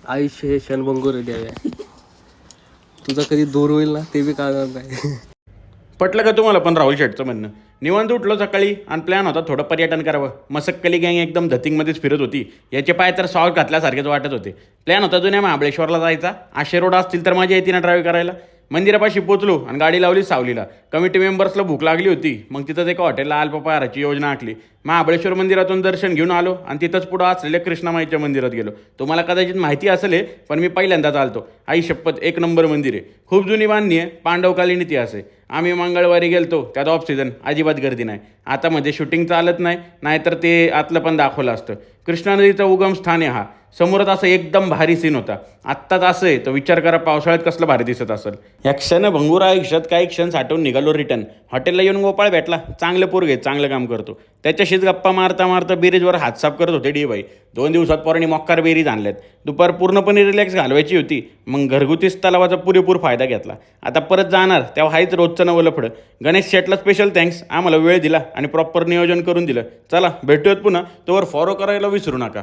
आयुष्य हे क्षणभंगूर द्यावे. तुझा कधी दूर होईल ना ते बी कळणार नाही. पटलं का तुम्हाला पण राहुल शेटचं म्हणणं? निवांत उठलो सकाळी आणि प्लॅन होता थोडं पर्यटन करावं. मसक्कली गँग एकदम धतिंगमध्येच फिरत होती. याचे पाय तर सॉल्ट घातल्यासारखेच वाटत होते. प्लॅन होता जुन्या महाबळेश्वरला जायचा. आशे रोड असतील तर माझ्या येते ना ड्राईव्ह करायला. मंदिरापाशी पोचलो आणि गाडी लावली सावलीला. कमिटी मेंबर्सला भूक लागली होती. मग तिथंच एका हॉटेलला अल्पपहाराची योजना आखली. महाबळेश्वर मंदिरातून दर्शन घेऊन आलो आणि तिथंच पुढं असलेल्या कृष्णामाईच्या मंदिरात गेलो. तुम्हाला कदाचित माहिती असेल पण मी पहिल्यांदाच आलतो. आई शपथ एक नंबर मंदिर आहे. खूप जुनी बांधणी आहे. पांडवकालीन इतिहास आहे. आम्ही मंगळवारी गेलतो त्यात ऑफ सीझन, अजिबात गर्दी नाही. आता मध्ये शूटिंग चालत नाही, नाहीतर ते आतलं पण दाखवलं असतं. कृष्णा नदीचं उगम स्थान आहे हा. समोरच असं एकदम भारी सीन होता. आत्ताच असं आहे तर विचार करा पावसाळ्यात कसलं भारी दिसत असेल. या क्षणभंगूर आयुष्यात काही क्षण साठवून निघालो रिटर्न. हॉटेलला येऊन गोपाळ भेटला. चांगलं पोरगे, चांगलं काम करतो. त्याच्याशीच गप्पा मारता मारता बिरीजवर हात साफ करत होते डी बाई. 2 दिवसात पोरांनी मॉक्कार बेरीज आणल्यात. दुपार पूर्णपणे रिलॅक्स घालवायची होती. मग घरगुतीच तलावाचा पुरेपूर फायदा घेतला. आता परत जाणार तेव्हा हायच रोजचं नवं लफडं. गणेश शेटला स्पेशल थँक्स, आम्हाला वेळ दिला आणि प्रॉपर नियोजन करून दिलं. चला भेटूयात पुन्हा, तोवर फॉलो करायला विसरू नका.